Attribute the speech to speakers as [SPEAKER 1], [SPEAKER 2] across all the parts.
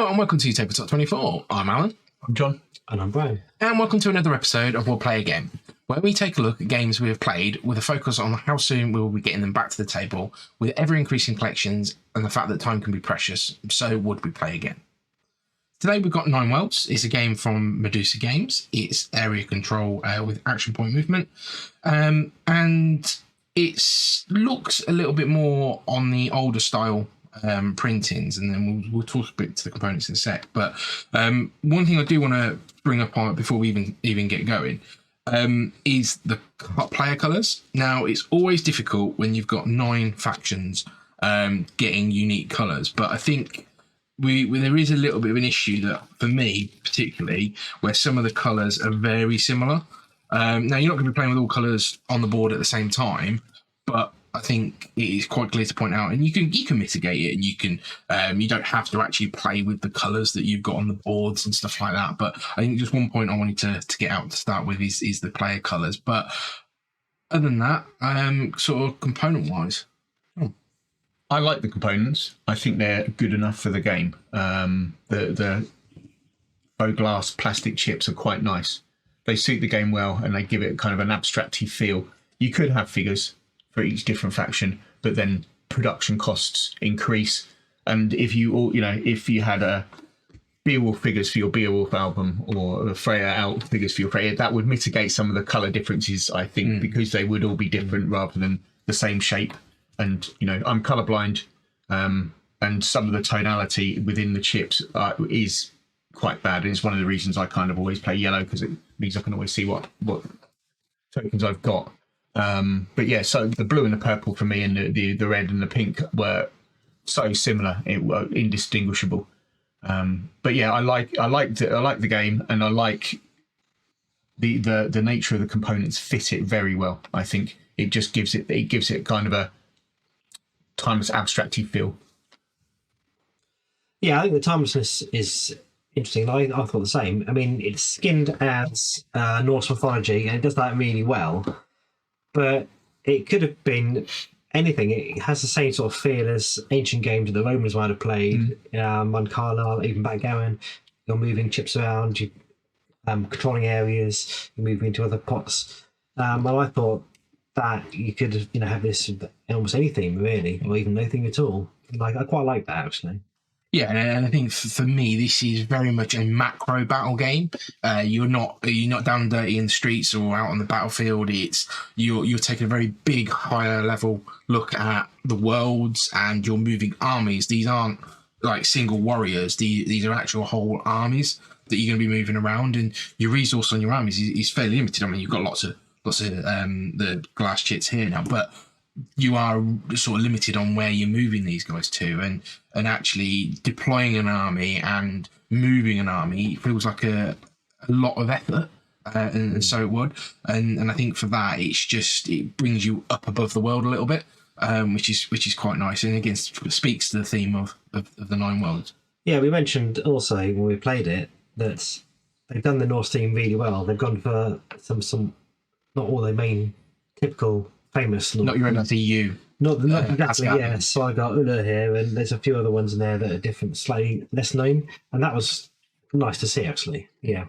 [SPEAKER 1] Hello and welcome to Tabletop 24. I'm Alan.
[SPEAKER 2] I'm John.
[SPEAKER 3] And I'm Brian.
[SPEAKER 1] And welcome to another episode of We'll Play Again, where we take a look at games we have played with a focus on how soon we will be getting them back to the table with ever-increasing collections and the fact that time can be precious, so would we play again? Today we've got Nine Worlds. It's a game from Medusa Games. It's area control with action point movement. And it looks a little bit more on the older style printings, and then we'll talk a bit to the components in a sec. But one thing I do want to bring up on it before we even get going is the player colours. Now, it's always difficult when you've got 9 factions getting unique colours, but I think there is a little bit of an issue that, for me particularly, where some of the colours are very similar. Now, you're not going to be playing with all colours on the board at the same time, but I think it is quite clear to point out, and you can mitigate it, and you can you don't have to actually play with the colours that you've got on the boards and stuff like that. But I think just one point I wanted to get out to start with is the player colours. But other than that, sort of component wise,
[SPEAKER 2] I like the components. I think they're good enough for the game. The faux glass plastic chips are quite nice. They suit the game well, and they give it kind of an abstract-y feel. You could have figures for each different faction, but then production costs increase. And if if you had a Beowulf figures for your Beowulf album or a Freya out figures for your Freya, that would mitigate some of the color differences, I think, because they would all be different rather than the same shape. And I'm colorblind, and some of the tonality within the chips is quite bad. And it's one of the reasons I kind of always play yellow, because it means I can always see what tokens I've got. But yeah, so the blue and the purple for me, and the red and the pink were so similar, it were indistinguishable. But yeah, I like the game, and I like the nature of the components fit it very well. I think it just gives it kind of a timeless abstract-y feel.
[SPEAKER 3] Yeah, I think the timelessness is interesting. I thought the same. I mean, it's skinned as Norse mythology, and it does that really well. But it could have been anything. It has the same sort of feel as ancient games that the Romans might have played. Mancala, even backgammon. You're moving chips around, you're controlling areas, you're moving into other pots. And I thought that you could have this in almost any theme, really, or even no theme at all. I quite like that, actually.
[SPEAKER 1] yeah, and I think for me this is very much a macro battle game. You're not down and dirty in the streets or out on the battlefield. It's you're taking a very big, higher level look at the worlds, and you're moving armies. These aren't like single warriors. These are actual whole armies that you're going to be moving around, and your resource on your armies is fairly limited. I mean, you've got lots of the glass chits here now, but you are sort of limited on where you're moving these guys to, and actually deploying an army and moving an army feels like a lot of effort, and so it would, and I think for that it brings you up above the world a little bit, which is quite nice, and again speaks to the theme of the Nine Worlds.
[SPEAKER 3] Yeah, we mentioned also when we played it that they've done the Norse theme really well. They've gone for some not all the main typical famous.
[SPEAKER 1] Not your MCU.
[SPEAKER 3] Not exactly, yeah. So I got Ulla here, and there's a few other ones in there that are different, slightly less known, and that was nice to see, actually. Yeah.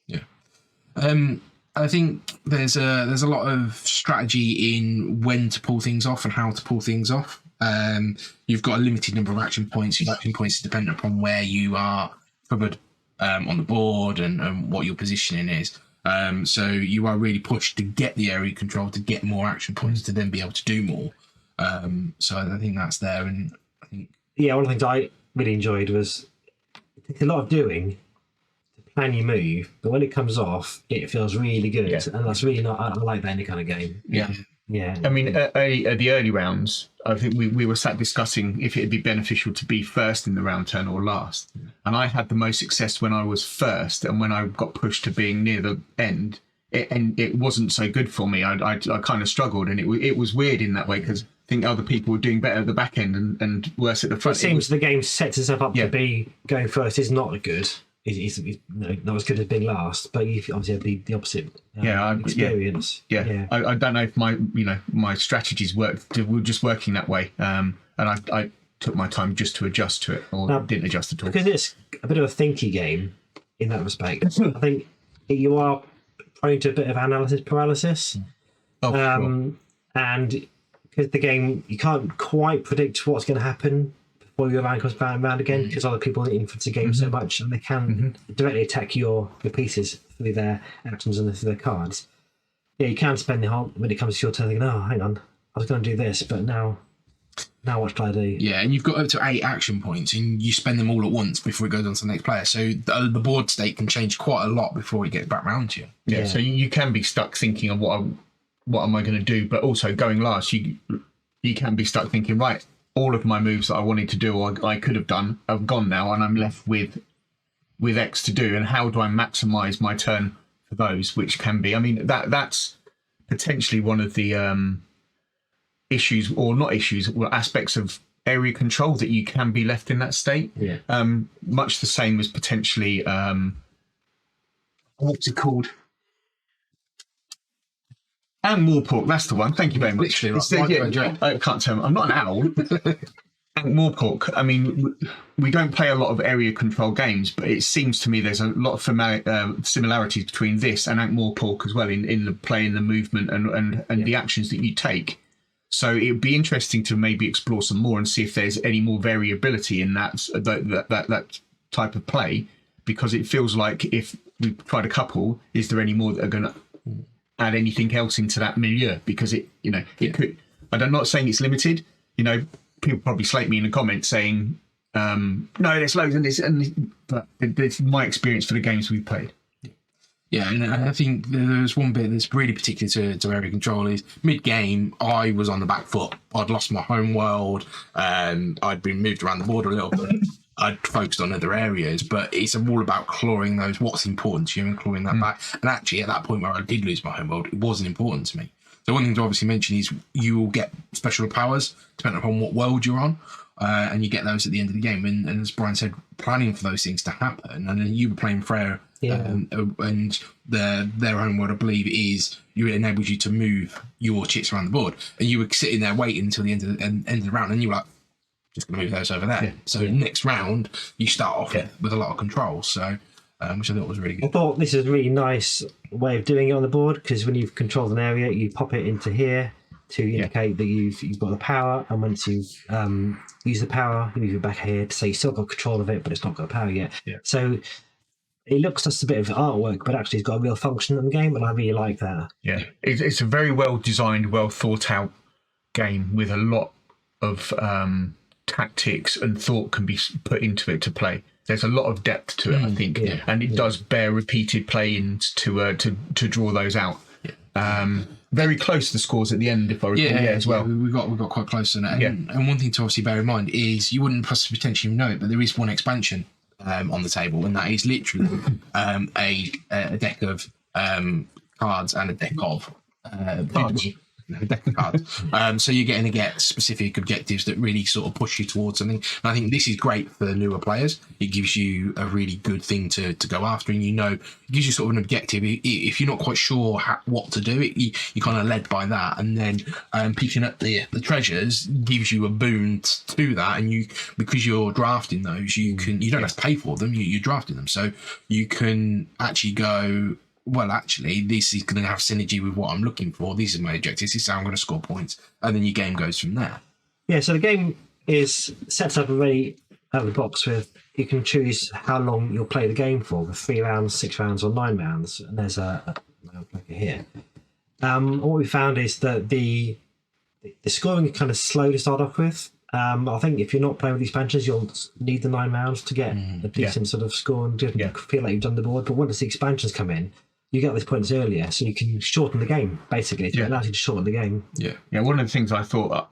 [SPEAKER 1] Yeah. I think there's a lot of strategy in when to pull things off and how to pull things off. You've got a limited number of action points. Your action points are dependent upon where you are covered on the board and what your positioning is. So you are really pushed to get the area control, to get more action points, to then be able to do more. So I think that's there, and I think
[SPEAKER 3] one of the things I really enjoyed was it takes a lot of doing to plan your move, but when it comes off, it feels really good, and that's really not. I like that in any kind of game. Yeah.
[SPEAKER 2] I mean, at the early rounds, I think we were sat discussing if it'd be beneficial to be first in the round turn or last. And I had the most success when I was first, and when I got pushed to being near the end, it wasn't so good for me. I kind of struggled, and it was weird in that way, because I think other people were doing better at the back end and worse at the front.
[SPEAKER 3] It seems the game sets itself up to be going first is not good. It's not as good as being last, but you obviously have the opposite experience. I don't know if my strategies worked. We're just working that way, and I
[SPEAKER 2] took my time just to adjust to it, or didn't adjust at all.
[SPEAKER 3] Because it's a bit of a thinky game in that respect. I think you are prone to a bit of analysis paralysis.
[SPEAKER 2] Oh, sure.
[SPEAKER 3] And because the game, you can't quite predict what's going to happen before your round comes round again, because other people influence the game so much, and they can directly attack your pieces through their actions and through their cards. Yeah, you can spend the whole, when it comes to your turn, thinking, oh, hang on, I was going to do this, but now what should I do?
[SPEAKER 1] Yeah, and you've got up to 8 action points, and you spend them all at once before it goes on to the next player. So the board state can change quite a lot before it gets back round to you.
[SPEAKER 2] Yeah, so you can be stuck thinking of what am I going to do, but also going last, you can be stuck thinking, right, all of my moves that I wanted to do or I could have done have gone now, and I'm left with X to do, and how do I maximise my turn for those? Which can be, I mean, that's potentially one of the issues, or not issues, or aspects of area control, that you can be left in that state.
[SPEAKER 3] Yeah.
[SPEAKER 2] Much the same as potentially what's it called? And Moorpork, that's the one. Thank you very much.
[SPEAKER 1] Literally,
[SPEAKER 2] I can't tell. I'm not an owl. And Moorpork. I mean, we don't play a lot of area control games, but it seems to me there's a lot of similarities between this and Ankh-Morpork as well in the play, in the movement, and the actions that you take. So it would be interesting to maybe explore some more and see if there's any more variability in that type of play, because it feels like if we tried a couple, is there any more that are going to add anything else into that milieu? Because it could. I'm not saying it's limited. People probably slate me in the comments saying, no, there's loads in this, but it's my experience for the games we've played.
[SPEAKER 1] Yeah, and I think there's one bit that's really particular to area control is mid-game, I was on the back foot. I'd lost my home world, I'd been moved around the board a little bit. I'd focused on other areas, but it's all about clawing those, what's important to you, and clawing that back. And actually, at that point where I did lose my home world, it wasn't important to me. So one thing to obviously mention is you will get special powers depending upon what world you're on, and you get those at the end of the game. And as Brian said, planning for those things to happen. And then you were playing Freya, and their home world, I believe, is it enables you to move your chits around the board, and you were sitting there waiting until the end of the round, and you were like, just going to move those over there. Yeah. So next round, you start off with a lot of control. So, which I thought was really good.
[SPEAKER 3] I thought this is a really nice way of doing it on the board, because when you've controlled an area, you pop it into here to indicate that you've got the power, and once you use the power, you move it back here to say you still got control of it, but it's not got power yet. Yeah. So it looks just a bit of artwork, but actually it's got a real function in the game, and I really like that.
[SPEAKER 2] Yeah, it's a very well designed, well thought out game with a lot of tactics and thought can be put into it to play. There's a lot of depth to it, I think, and it does bear repeated play-ins to draw those out. Very close to the scores at the end, if I recall, as well.
[SPEAKER 1] We got quite close on it. And one thing to obviously bear in mind is you wouldn't potentially know it, but there is one expansion on the table, and that is literally a deck of cards and a deck of cards. Deck of cards. So you're getting to get specific objectives that really sort of push you towards something. And I think this is great for newer players. It gives you a really good thing to go after, and it gives you sort of an objective. If you're not quite sure what to do, you're kind of led by that, and then picking up the treasures gives you a boon to that. And because you're drafting those, you don't have to pay for them. You're drafting them, so you can actually go, well, actually, this is going to have synergy with what I'm looking for. These are my objectives. This is how I'm going to score points. And then your game goes from there. Yeah,
[SPEAKER 3] so the game is set up already out of the box with, you can choose how long you'll play the game for, with 3 rounds, 6 rounds, or 9 rounds. And there's a marker here. What we found is that the scoring is kind of slow to start off with. I think if you're not playing with these expansions, you'll need the 9 rounds to get a decent sort of score and feel like you've done the board. But once the expansions come in, you get these points earlier, so you can shorten the game, basically. It allows you to shorten the game.
[SPEAKER 2] Yeah. One of the things I thought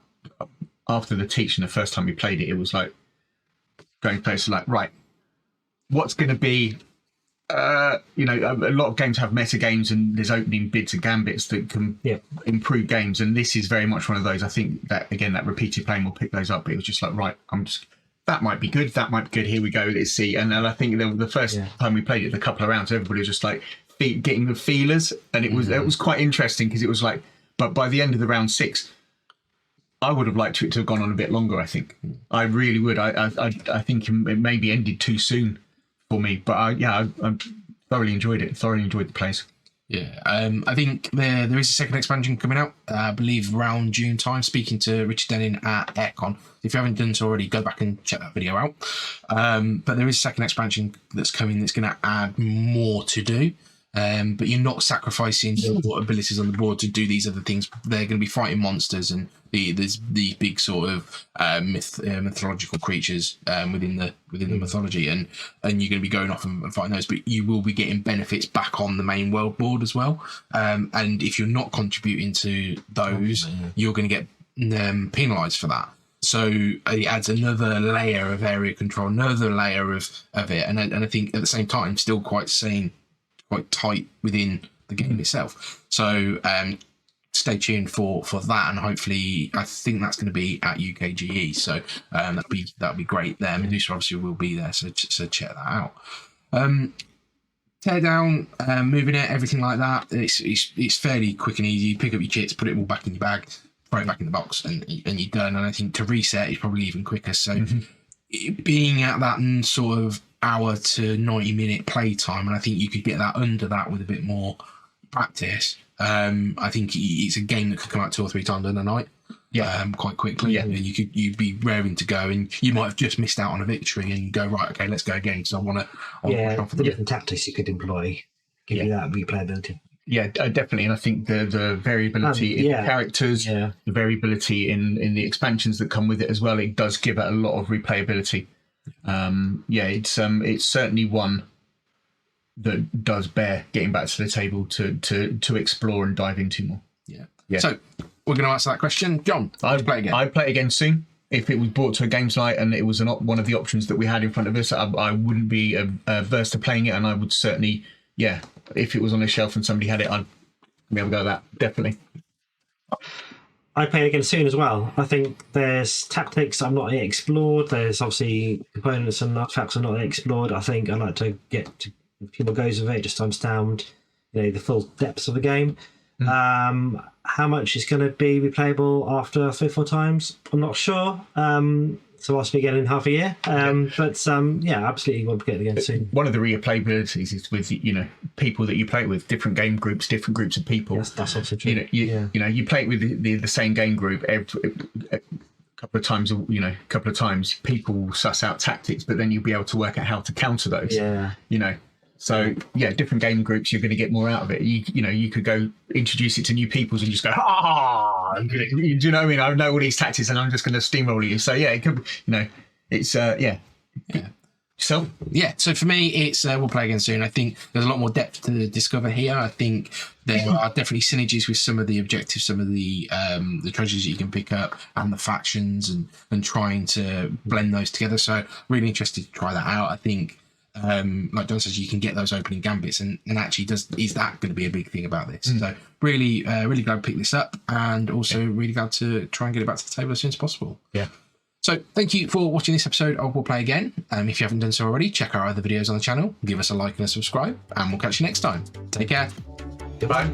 [SPEAKER 2] after the teaching, the first time we played it, it was like going places like, right, what's going to be, a lot of games have meta games, and there's opening bids and gambits that can improve games. And this is very much one of those. I think that, again, that repeated playing will pick those up. But it was just like, right, that might be good. That might be good. Here we go. Let's see. And I think the first time we played it, the couple of rounds, everybody was just like, getting the feelers, and it was quite interesting, because it was like, but by the end of the round 6, I would have liked it to have gone on a bit longer. I think I really would. I think it maybe ended too soon for me, but I thoroughly enjoyed it. Thoroughly enjoyed the plays.
[SPEAKER 1] Yeah, I think there is a second expansion coming out, I believe around June time, speaking to Richard Denning at Aircon. If you haven't done so already, go back and check that video out. But there is a second expansion that's coming that's going to add more to do. But you're not sacrificing your abilities on the board to do these other things. They're going to be fighting monsters and there's these big sort of mythological creatures within the mythology, and you're going to be going off and fighting those. But you will be getting benefits back on the main world board as well. And if you're not contributing to those, you're going to get penalised for that. So it adds another layer of area control, another layer of it, and I think at the same time still quite tight within the game itself. So stay tuned for that, and hopefully I think that's going to be at UKGE. So that'd be great there. Medusa obviously will be there, so check that out. Tear down, moving it, everything like that. It's fairly quick and easy. You pick up your kits, put it all back in your bag, throw it back in the box, and you're done. And I think to reset is probably even quicker. So being at that sort of hour to 90-minute play time, and I think you could get that under that with a bit more practice. I think it's a game that could come out 2 or 3 times in a night, quite quickly. And you'd be raring to go, and you might have just missed out on a victory, and you go, right, okay, let's go again because I want to.
[SPEAKER 3] The different tactics you could employ give you that replayability.
[SPEAKER 2] Yeah, definitely, and I think the variability in the characters, the variability in the expansions that come with it as well, it does give it a lot of replayability. It's certainly one that does bear getting back to the table to explore and dive into more. Yeah. So we're going to answer that question, John. I'd play again. I'd play it again soon. If it was brought to a games night and it was one of the options that we had in front of us, I wouldn't be averse to playing it, and I would certainly, if it was on a shelf and somebody had it, I'd be able to go with that, definitely.
[SPEAKER 3] I play it again soon as well. I think there's tactics I've not yet explored. There's obviously components and artifacts I've not yet explored. I think I'd like to get to a few more goes of it just to understand, the full depths of the game. How much is going to be replayable after 3 or 4 times? I'm not sure. So ask me again in half a year. Absolutely want to get it again soon.
[SPEAKER 2] One of the replayabilities is with people that you play it with, different game groups, different groups of people.
[SPEAKER 3] Yes, that's also true.
[SPEAKER 2] You play it with the same game group a couple of times. People suss out tactics, but then you'll be able to work out how to counter those. So different game groups, you're going to get more out of it. You could go introduce it to new peoples and just go, do you know what I mean? I know all these tactics and I'm just going to steamroll you. So it could, it's So for me, it's we'll play again soon. I think there's a lot more depth to discover here. I think there are definitely synergies with some of the objectives, some of the treasures that you can pick up, and the factions, and trying to blend those together. So really interested to try that out. I think. Like John says, you can get those opening gambits, and actually is that going to be a big thing about this? So really glad to pick this up, and also really glad to try and get it back to the table as soon as possible. So thank you for watching this episode of We'll Play Again. If you haven't done so already, check our other videos on the channel, give us a like and a subscribe, and we'll catch you next time. Take care. Goodbye.